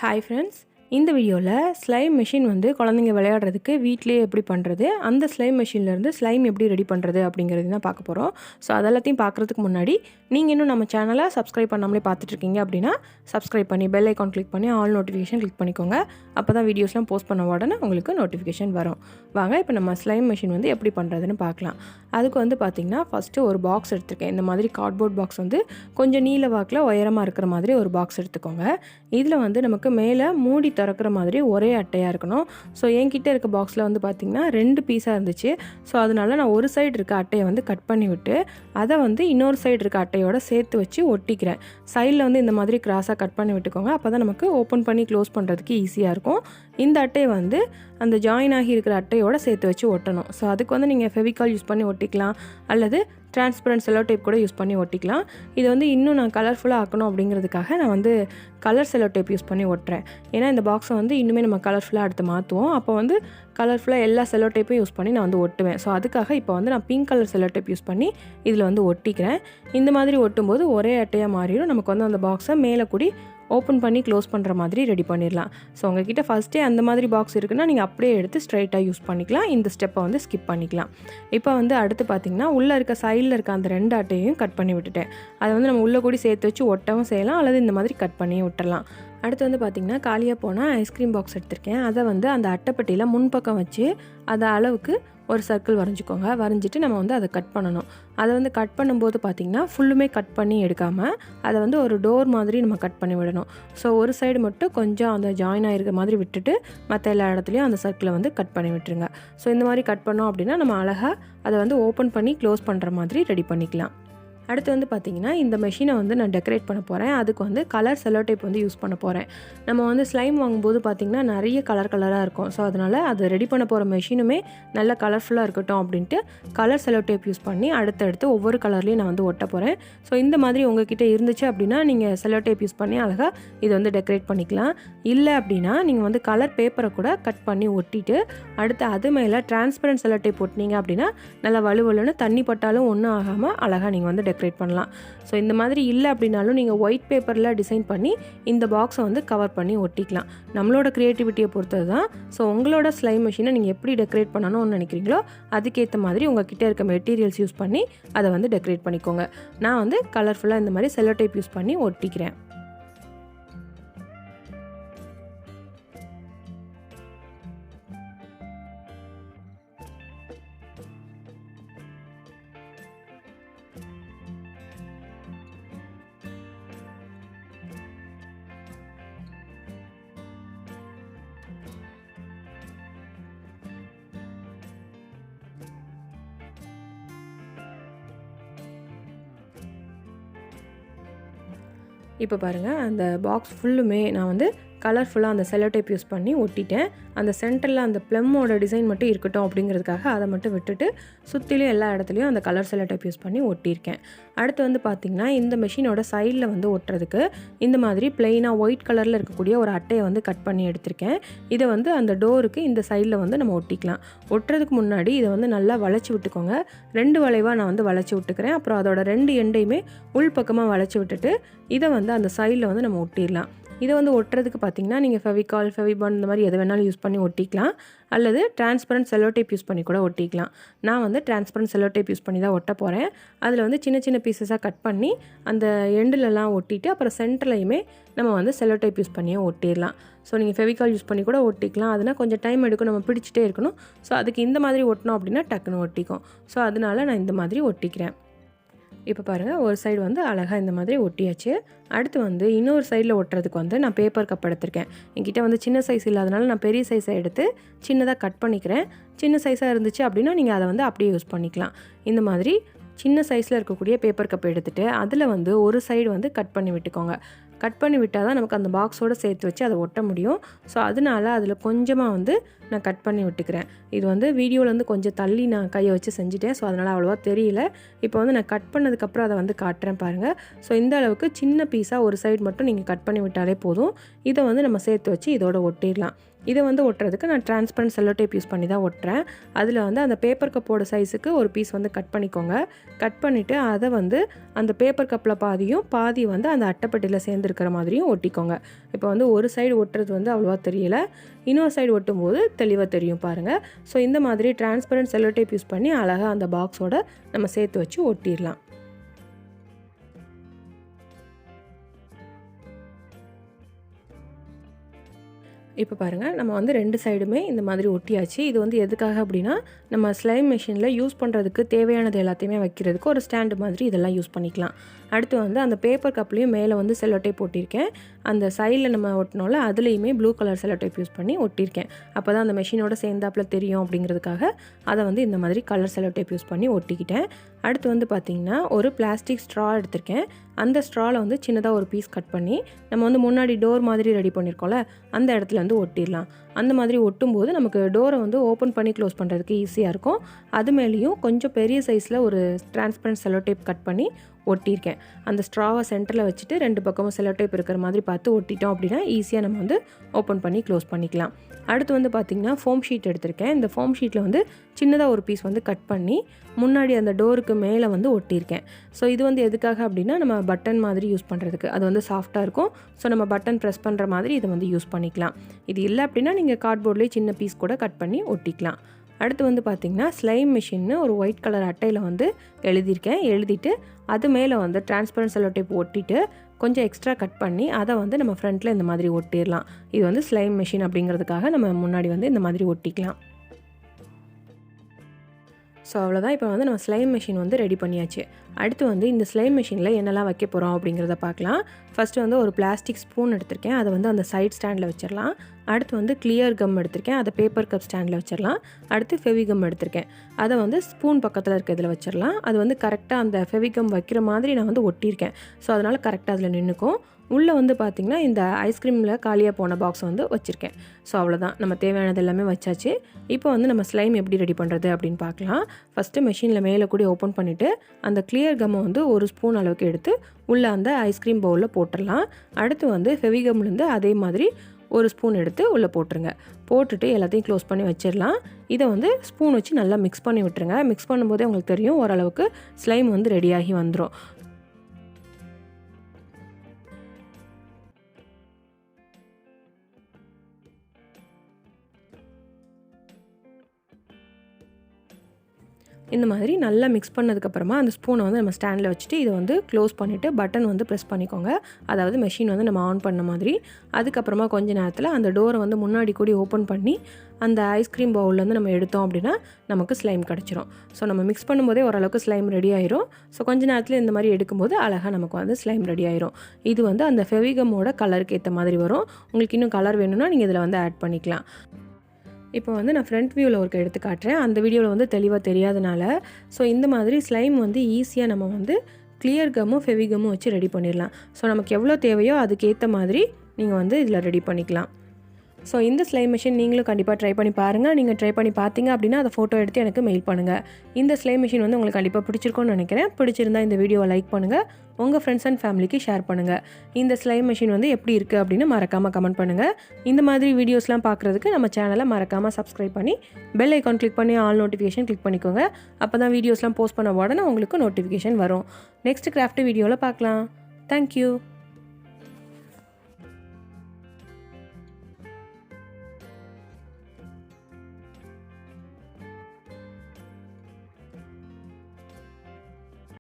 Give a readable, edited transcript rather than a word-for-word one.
Hi friends, இந்த வீடியோவில் slime machine வந்து குழந்தைங்க விளையாடுறதுக்கு வீட்டிலேயே எப்படி பண்ணுறது, அந்த ஸ்லைம் மெஷின்லேருந்து ஸ்லைம் எப்படி ரெடி பண்ணுறது அப்படிங்கிறது தான் பார்க்க போகிறோம். ஸோ அதெல்லாத்தையும் பார்க்குறதுக்கு முன்னாடி நீங்கள் இன்னும் நம்ம சேனலை சப்ஸ்கிரைப் பண்ணாமலே பார்த்துட்ருக்கீங்க அப்படின்னா சப்ஸ்கிரைப் பண்ணி பெல் ஐக்கான் கிளிக் பண்ணி ஆல் நோட்டிஃபிகேஷன் கிளிக் பண்ணிக்கோங்க. அப்போ தான் வீடியோஸ்லாம் போஸ்ட் பண்ண உடனே உங்களுக்கு நோட்டிஃபிகேஷன் வரும். வாங்க இப்போ நம்ம ஸ்லைம் மெஷின் வந்து எப்படி பண்ணுறதுன்னு பார்க்கலாம். அதுக்கு வந்து பார்த்திங்கன்னா ஃபஸ்ட்டு ஒரு பாக்ஸ் எடுத்துருக்கேன். இந்த மாதிரி கார்ட்போர்ட் பாக்ஸ் வந்து கொஞ்சம் நீல வாக்கில் உயரமாக இருக்கிற மாதிரி ஒரு பாக்ஸ் எடுத்துக்கோங்க. இதில் வந்து நமக்கு மேலே மூடி திறக்கிற மாதிரி ஒரே அட்டையாக இருக்கணும். ஸோ என்கிட்ட இருக்க பாக்ஸில் வந்து பார்த்திங்கன்னா 2 பீஸாக இருந்துச்சு. ஸோ அதனால நான் ஒரு சைடு இருக்க அட்டையை வந்து கட் பண்ணி விட்டு அதை வந்து இன்னொரு சைடு இருக்க அட்டையோட சேர்த்து வச்சு ஒட்டிக்கிறேன். சைடில் வந்து இந்த மாதிரி கிராஸாக கட் பண்ணி விட்டுக்கோங்க. அப்போ தான் நமக்கு ஓப்பன் பண்ணி க்ளோஸ் பண்ணுறதுக்கு ஈஸியாக இருக்கும். இந்த அட்டையை வந்து அந்த ஜாயின் ஆகி இருக்கிற அட்டையோடு சேர்த்து வச்சு ஒட்டணும். ஸோ அதுக்கு வந்து நீங்கள் ஃபெவிகால் யூஸ் பண்ணி ஒட்டிக்கலாம், அல்லது டிரான்ஸ்பரண்ட் செல்லோ டேப் கூட யூஸ் பண்ணி ஒட்டிக்கலாம். இது வந்து இன்னும் நான் கலர்ஃபுல்லாக ஆக்கணும் அப்படிங்கிறதுக்காக நான் வந்து கலர் செல்லோ டேப் யூஸ் பண்ணி ஒட்டுறேன். ஏன்னா இந்த பாக்ஸை வந்து இன்னுமே நம்ம கலர்ஃபுல்லாக எடுத்து மாற்றுவோம். அப்போ வந்து கலர்ஃபுல்லாக எல்லா செல்லோ டேப்பையும் யூஸ் பண்ணி நான் வந்து ஒட்டுவேன். ஸோ அதுக்காக இப்போ வந்து நான் pink colour cello tape use பண்ணி இதில் வந்து ஒட்டிக்கிறேன். இந்த மாதிரி ஒட்டும்போது ஒரே அட்டையாக மாறிடும். நமக்கு வந்து அந்த பாக்ஸை மேலே கூடி ஓப்பன் பண்ணி க்ளோஸ் பண்ணுற மாதிரி ரெடி பண்ணிடலாம். ஸோ உங்ககிட்ட ஃபஸ்ட்டே அந்த மாதிரி பாக்ஸ் இருக்குன்னா நீங்கள் அப்படியே எடுத்து ஸ்ட்ரைட்டாக யூஸ் பண்ணிக்கலாம். இந்த ஸ்டெப்பை வந்து ஸ்கிப் பண்ணிக்கலாம். இப்போ வந்து அடுத்து பார்த்திங்கன்னா உள்ளே இருக்க சைடில் இருக்க அந்த 2 அட்டையும் கட் பண்ணி விட்டுட்டேன். அதை வந்து நம்ம உள்ளே கூடி சேர்த்து வச்சு ஒட்டவும் செய்யலாம், அல்லது இந்த மாதிரி கட் பண்ணி விட்டுறலாம். அடுத்து வந்து பார்த்திங்கன்னா காலியாக போனால் ஐஸ்கிரீம் பாக்ஸ் எடுத்திருக்கேன். அதை வந்து அந்த அட்டைப்பட்டியில் முன்பக்கம் வச்சு அதை அளவுக்கு ஒரு சர்க்கிள் வரைஞ்சிக்கோங்க. வரைஞ்சிட்டு நம்ம வந்து அதை கட் பண்ணணும். அதை வந்து கட் பண்ணும்போது பார்த்திங்கன்னா ஃபுல்லுமே கட் பண்ணி எடுக்காமல் அதை வந்து ஒரு டோர் மாதிரி நம்ம கட் பண்ணி விடணும். ஸோ ஒரு சைடு மட்டும் கொஞ்சம் அந்த ஜாயின் ஆகிருக்கிற மாதிரி விட்டுட்டு மற்ற எல்லா இடத்துலையும் அந்த சர்க்கிளை வந்து கட் பண்ணி விட்டுருங்க. ஸோ இந்த மாதிரி கட் பண்ணோம் அப்படின்னா நம்ம அழகாக அதை வந்து ஓப்பன் பண்ணி க்ளோஸ் பண்ணுற மாதிரி ரெடி பண்ணிக்கலாம். அடுத்து வந்து பார்த்திங்கன்னா இந்த மெஷினை வந்து நான் டெக்கரேட் பண்ண போகிறேன். அதுக்கு வந்து கலர் செல்லோ டேப் வந்து யூஸ் பண்ண போகிறேன். நம்ம வந்து ஸ்லைம் வாங்கும்போது பார்த்திங்கன்னா நிறைய கலராக இருக்கும். ஸோ அதனால் அதை ரெடி பண்ண போகிற மெஷினுமே நல்ல கலர்ஃபுல்லாக இருக்கட்டும் அப்படின்ட்டு கலர் செல்லோ டேப் யூஸ் பண்ணி அடுத்தடுத்து ஒவ்வொரு கலர்லேயும் நான் வந்து ஒட்ட போகிறேன். ஸோ இந்த மாதிரி உங்ககிட்ட இருந்துச்சு அப்படின்னா நீங்கள் செல்லோ டேப் யூஸ் பண்ணி அழகாக இதை வந்து டெக்கரேட் பண்ணிக்கலாம். இல்லை அப்படின்னா நீங்கள் வந்து கலர் பேப்பரை கூட கட் பண்ணி ஒட்டிட்டு அடுத்து அது மேலே டிரான்ஸ்பரண்ட் செல்லோ டேப் ஒட்டினீங்க அப்படின்னா நல்லா வலுவலுன்னு தண்ணி பட்டாலும் ஒன்றும் ஆகாமல் அழகாக நீங்கள் வந்து டெக்கரேட் பண்ணலாம். ஸோ இந்த மாதிரி இல்லை அப்படின்னாலும் நீங்கள் ஒயிட் பேப்பரில் டிசைன் பண்ணி இந்த பாக்ஸை வந்து கவர் பண்ணி ஒட்டிக்கலாம். நம்மளோட க்ரியேட்டிவிட்டியை பொறுத்தது தான். ஸோ உங்களோட ஸ்லைம் மெஷினை நீங்கள் எப்படி டெக்கரேட் பண்ணணும்னு நினைக்கிறீங்களோ அதுக்கேற்ற மாதிரி உங்கள் கிட்டே இருக்க மெட்டீரியல்ஸ் யூஸ் பண்ணி அதை வந்து டெக்கரேட் பண்ணிக்கோங்க. நான் வந்து கலர்ஃபுல்லாக இந்த மாதிரி செல்லோ டேப் யூஸ் பண்ணி ஒட்டிக்கிறேன். இப்போ பாருங்கள், அந்த பாக்ஸ் ஃபுல்லுமே நான் வந்து கலர்ஃபுல்லாக அந்த செல்லோ டேப் யூஸ் பண்ணி ஒட்டிட்டேன். அந்த சென்டரில் அந்த ப்ளம்மோட டிசைன் மட்டும் இருக்கட்டும் அப்படிங்கிறதுக்காக அதை மட்டும் விட்டுட்டு சுற்றிலும் எல்லா இடத்துலையும் அந்த கலர் செல்லோ டேப் யூஸ் பண்ணி ஒட்டியிருக்கேன். அடுத்து வந்து பார்த்திங்கன்னா இந்த மெஷினோட சைடில் வந்து ஒட்டுறதுக்கு இந்த மாதிரி ப்ளெயினாக ஒயிட் கலரில் இருக்கக்கூடிய ஒரு அட்டையை வந்து கட் பண்ணி எடுத்திருக்கேன். இதை வந்து அந்த டோருக்கு இந்த சைடில் வந்து நம்ம ஒட்டிக்கலாம். ஒட்டுறதுக்கு முன்னாடி இதை வந்து நல்லா வளைச்சி விட்டுக்கோங்க. 2 வளைவாக நான் வந்து வளைச்சி விட்டுக்கிறேன். அப்புறம் அதோட 2 எண்டையுமே உள்பக்கமாக வளைச்சி விட்டுட்டு இதை வந்து அந்த சைடில் வந்து நம்ம ஒட்டிடலாம். இதை வந்து ஒட்டுறதுக்கு பார்த்திங்கன்னா நீங்கள் ஃபெவிகால், ஃபெவிபான் இந்த மாதிரி எது வேணாலும் யூஸ் பண்ணி ஒட்டிக்கலாம், அல்லது டிரான்ஸ்பரண்ட் செல்லோ டேப் யூஸ் பண்ணி கூட ஒட்டிக்கலாம். நான் வந்து டிரான்ஸ்பரண்ட் செல்லோ டேப் யூஸ் பண்ணி தான் ஒட்ட போகிறேன். அதில் வந்து சின்ன சின்ன பீசஸாக கட் பண்ணி அந்த எண்டுலலாம் ஒட்டிட்டு அப்புறம் சென்டர்லையுமே நம்ம வந்து செல்லோ டேப் யூஸ் பண்ணியே ஒட்டிடலாம். ஸோ நீங்கள் ஃபெவிகால் யூஸ் பண்ணி கூட ஒட்டிக்கலாம். அதனால் கொஞ்சம் டைம் எடுக்கும், நம்ம பிடிச்சிட்டே இருக்கணும். ஸோ அதுக்கு இந்த மாதிரி ஒட்டினோம் அப்படின்னா டக்குன்னு ஒட்டிக்கும். ஸோ அதனால நான் இந்த மாதிரி ஒட்டிக்கிறேன். இப்போ பாருங்கள், ஒரு சைடு வந்து அழகாக இந்த மாதிரி ஒட்டியாச்சு. அடுத்து வந்து இன்னொரு சைடில் ஒட்டுறதுக்கு வந்து நான் பேப்பர் கப் எடுத்திருக்கேன். என்கிட்ட வந்து சின்ன சைஸ் இல்லாதனால நான் பெரிய சைஸை எடுத்து சின்னதாக கட் பண்ணிக்கிறேன். சின்ன சைஸாக இருந்துச்சு அப்படின்னா நீங்கள் அதை வந்து அப்படியே யூஸ் பண்ணிக்கலாம். இந்த மாதிரி சின்ன சைஸில் இருக்கக்கூடிய பேப்பர் கப் எடுத்துகிட்டு அதில் வந்து ஒரு சைடு வந்து கட் பண்ணி விட்டுக்கோங்க. கட் பண்ணி விட்டால் தான் நமக்கு அந்த பாக்ஸோடு சேர்த்து வச்சு அதை ஒட்ட முடியும். ஸோ அதனால அதில் கொஞ்சமாக வந்து நான் கட் பண்ணி விட்டுக்கிறேன். இது வந்து வீடியோவில் வந்து கொஞ்சம் தள்ளி நான் கையை வச்சு செஞ்சுட்டேன். ஸோ அதனால் அவ்வளோவா தெரியல. இப்போ வந்து நான் கட் பண்ணதுக்கப்புறம் அதை வந்து காட்டுறேன் பாருங்கள். ஸோ இந்த அளவுக்கு சின்ன பீஸாக ஒரு சைடு மட்டும் நீங்கள் கட் பண்ணி விட்டாலே போதும். இதை வந்து நம்ம சேர்த்து வச்சு இதோட ஒட்டிடலாம். இதை வந்து ஒட்டுறதுக்கு நான் டிரான்ஸ்பரண்ட் செல்லோ டேப் யூஸ் பண்ணி தான் ஒட்டுறேன். அதில் வந்து அந்த பேப்பர் கப்போட சைஸுக்கு ஒரு பீஸ் வந்து கட் பண்ணிக்கோங்க. கட் பண்ணிவிட்டு அதை வந்து அந்த பேப்பர் கப்பில் பாதி வந்து அந்த அட்டைப்பெட்டியில் சேர்ந்துருக்கிற மாதிரியும் ஒட்டிக்கோங்க. இப்போ வந்து ஒரு சைடு ஒட்டுறது வந்து அவ்வளோவா தெரியல, இன்னொரு சைடு ஒட்டும்போது தெளிவாக தெரியும் பாருங்கள். ஸோ இந்த மாதிரி டிரான்ஸ்பரண்ட் செல்லோ டேப் யூஸ் பண்ணி அழகாக அந்த பாக்ஸோட நம்ம சேர்த்து வச்சு ஒட்டிடலாம். இப்போ பாருங்கள், நம்ம வந்து 2 சைடுமே இந்த மாதிரி ஒட்டியாச்சு. இது வந்து எதுக்காக அப்படின்னா, நம்ம ஸ்லைம் மெஷினில் யூஸ் பண்ணுறதுக்கு தேவையானது எல்லாத்தையுமே வைக்கிறதுக்கு ஒரு ஸ்டாண்டு மாதிரி இதெல்லாம் யூஸ் பண்ணிக்கலாம். அடுத்து வந்து அந்த பேப்பர் கப்லேயும் மேலே வந்து செல்லோ டேப் ஒட்டியிருக்கேன். அந்த சைடில் நம்ம ஒட்டினோம்ல அதுலேயுமே blue colour cello tape use பண்ணி ஒட்டியிருக்கேன். அப்போ தான் அந்த மெஷினோட சேர்ந்தாப்பில் தெரியும் அப்படிங்கிறதுக்காக அதை வந்து இந்த மாதிரி கலர் செல்லோ டேப் யூஸ் பண்ணி ஒட்டிக்கிட்டேன். அடுத்து வந்து பார்த்திங்கன்னா ஒரு பிளாஸ்டிக் ஸ்ட்ரா எடுத்திருக்கேன். அந்த ஸ்ட்ராவில் வந்து சின்னதாக ஒரு பீஸ் கட் பண்ணி நம்ம வந்து முன்னாடி டோர் மாதிரி ரெடி பண்ணியிருக்கோம்ல அந்த இடத்துல வந்து ஒட்டிடலாம். அந்த மாதிரி ஒட்டும்போது நமக்கு டோரை வந்து ஓப்பன் பண்ணி க்ளோஸ் பண்ணுறதுக்கு ஈஸியாக இருக்கும். அது மேலேயும் கொஞ்சம் பெரிய சைஸில் ஒரு டிரான்ஸ்பரண்ட் செல்லோ டேப் கட் பண்ணி ஒட்டியிருக்கேன். அந்த ஸ்ட்ராவை சென்டரில் வச்சுட்டு 2 பக்கமும் செல்லோ டேப் இருக்கிற மாதிரி பார்த்து ஒட்டிட்டோம் அப்படின்னா ஈஸியாக நம்ம வந்து ஓப்பன் பண்ணி க்ளோஸ் பண்ணிக்கலாம். அடுத்து வந்து பார்த்திங்கன்னா ஃபோம் ஷீட் எடுத்திருக்கேன். இந்த ஃபோம் ஷீட்டில் வந்து சின்னதாக ஒரு பீஸ் வந்து கட் பண்ணி முன்னாடி அந்த டோருக்கு மேலே வந்து ஒட்டியிருக்கேன். ஸோ இது வந்து எதுக்காக அப்படின்னா நம்ம பட்டன் மாதிரி யூஸ் பண்ணுறதுக்கு, அது வந்து சாஃப்டாக இருக்கும். ஸோ நம்ம பட்டன் ப்ரெஸ் பண்ணுற மாதிரி இதை வந்து யூஸ் பண்ணிக்கலாம். இது இல்லை அப்படின்னா நீங்கள் கார்ட்போர்ட்லேயே சின்ன பீஸ் கூட கட் பண்ணி ஒட்டிக்கலாம். அடுத்து வந்து பார்த்திங்கன்னா ஸ்லைம் மிஷின்னு ஒரு ஒயிட் கலர் அட்டையில் வந்து எழுதிட்டு அது மேலே வந்து டிரான்ஸ்பரண்ட் செல்லோ டேப் ஒட்டிட்டு கொஞ்சம் எக்ஸ்ட்ரா கட் பண்ணி அதை வந்து நம்ம ஃப்ரண்ட்டில் இந்த மாதிரி ஒட்டிடலாம். இது வந்து ஸ்லைம் மிஷின் அப்படிங்கிறதுக்காக நம்ம முன்னாடி வந்து இந்த மாதிரி ஒட்டிக்கலாம். ஸோ அவ்வளோதான். இப்போ வந்து நம்ம ஸ்லைம் மிஷின் வந்து ரெடி பண்ணியாச்சு. அடுத்து வந்து இந்த ஸ்லைம் மிஷினில் என்னெல்லாம் வைக்க போகிறோம் அப்படிங்கிறத பார்க்கலாம். ஃபஸ்ட்டு வந்து ஒரு பிளாஸ்டிக் ஸ்பூன் எடுத்திருக்கேன், அதை வந்து அந்த சைட் ஸ்டாண்டில் வச்சிடலாம். அடுத்து வந்து கிளியர் கம் எடுத்திருக்கேன், அதை பேப்பர் கப் ஸ்டாண்டில் வச்சிடலாம். அடுத்து ஃபெவிகம் எடுத்திருக்கேன், அதை வந்து ஸ்பூன் பக்கத்தில் இருக்க இதில் வச்சிடலாம். அது வந்து கரெக்டாக அந்த ஃபெவிகம் வைக்கிற மாதிரி நான் வந்து ஒட்டியிருக்கேன். ஸோ அதனால் கரெக்டாக அதில் நின்றுக்கும். உள்ளே வந்து பார்த்திங்கன்னா இந்த ஐஸ்கிரீமில் காலியாக போன பாக்ஸ் வந்து வச்சுருக்கேன். ஸோ அவ்வளோதான், நம்ம தேவையானது எல்லாமே வச்சாச்சு. இப்போ வந்து நம்ம ஸ்லைம் எப்படி ரெடி பண்ணுறது அப்படின்னு பார்க்கலாம். ஃபஸ்ட்டு மெஷினில் மேலே கூட ஓப்பன் பண்ணிவிட்டு அந்த கிளியர் கம்மை வந்து ஒரு ஸ்பூன் அளவுக்கு எடுத்து உள்ளே அந்த ஐஸ்கிரீம் பவுலில் போட்டுடலாம். அடுத்து வந்து ஃபெவிகம்லேருந்து அதே மாதிரி ஒரு ஸ்பூன் எடுத்து உள்ளே போட்டுருங்க. போட்டுட்டு எல்லாத்தையும் க்ளோஸ் பண்ணி வச்சிடலாம். இதை வந்து ஸ்பூன் வச்சு நல்லா மிக்ஸ் பண்ணி விட்டுருங்க. மிக்ஸ் பண்ணும்போதே உங்களுக்கு தெரியும் ஓரளவுக்கு ஸ்லைம் வந்து ரெடியாகி வந்துடும். இந்த மாதிரி நல்லா மிக்ஸ் பண்ணதுக்கப்புறமா அந்த ஸ்பூனை வந்து நம்ம ஸ்டாண்டில் வச்சுட்டு இதை வந்து க்ளோஸ் பண்ணிவிட்டு பட்டன் வந்து ப்ரெஸ் பண்ணிக்கோங்க. அதாவது மெஷின் வந்து நம்ம ஆன் பண்ண மாதிரி. அதுக்கப்புறமா கொஞ்ச நேரத்தில் அந்த டோரை வந்து முன்னாடி கூடி ஓப்பன் பண்ணி அந்த ஐஸ்கிரீம் பவுல்லேருந்து நம்ம எடுத்தோம் அப்படின்னா நமக்கு ஸ்லைம் கிடச்சிரும். ஸோ நம்ம மிக்ஸ் பண்ணும்போதே ஓரளவுக்கு ஸ்லைம் ரெடி ஆயிரும். ஸோ கொஞ்ச நேரத்தில் இந்த மாதிரி எடுக்கும்போது அழகாக நமக்கு வந்து ஸ்லைம் ரெடி ஆயிரும். இது வந்து அந்த ஃபெவிகமோட கலருக்கு ஏற்ற மாதிரி வரும். உங்களுக்கு இன்னும் கலர் வேணும்னா நீங்கள் இதில் வந்து ஆட் பண்ணிக்கலாம். இப்போ வந்து நான் ஃப்ரண்ட் வியூவில் ஒர்க் எடுத்து காட்டுறேன். அந்த வீடியோவில் வந்து தெளிவாக தெரியாதனால. ஸோ இந்த மாதிரி ஸ்லைம் வந்து ஈஸியாக நம்ம வந்து கிளியர் கம்மும் ஃபெவிகமும் வச்சு ரெடி பண்ணிடலாம். ஸோ நமக்கு எவ்வளோ தேவையோ அதுக்கேற்ற மாதிரி நீங்கள் வந்து இதில் ரெடி பண்ணிக்கலாம். ஸோ இந்த ஸ்லைம் மிஷின் நீங்களும் கண்டிப்பாக ட்ரை பண்ணி பாருங்கள். நீங்கள் ட்ரை பண்ணி பார்த்தீங்க அப்படின்னா அதை ஃபோட்டோ எடுத்து எனக்கு மெயில் பண்ணுங்கள். இந்த ஸ்லைம் மிஷின் வந்து உங்களுக்கு கண்டிப்பாக பிடிச்சிருக்கும்னு நினைக்கிறேன். பிடிச்சிருந்தா இந்த வீடியோவை லைக் பண்ணுங்கள், உங்கள் ஃப்ரெண்ட்ஸ் அண்ட் ஃபேமிலிக்கு ஷேர் பண்ணுங்கள். இந்த ஸ்லைம் மிஷின் வந்து எப்படி இருக்குது அப்படின்னு மறக்காமல் கமெண்ட் பண்ணுங்கள். இந்த மாதிரி வீடியோஸ்லாம் பார்க்குறதுக்கு நம்ம சேனலை மறக்காமல் சப்ஸ்கிரைப் பண்ணி பெல் ஐக்கான் கிளிக் பண்ணி ஆல் நோட்டிஃபிகேஷன் கிளிக் பண்ணிக்கோங்க. அப்போ தான் வீடியோஸ்லாம் போஸ்ட் பண்ண உடனே உங்களுக்கு நோட்டிஃபிகேஷன் வரும். நெக்ஸ்ட் கிராஃப்ட் வீடியோவில் பார்க்கலாம். தேங்க்யூ.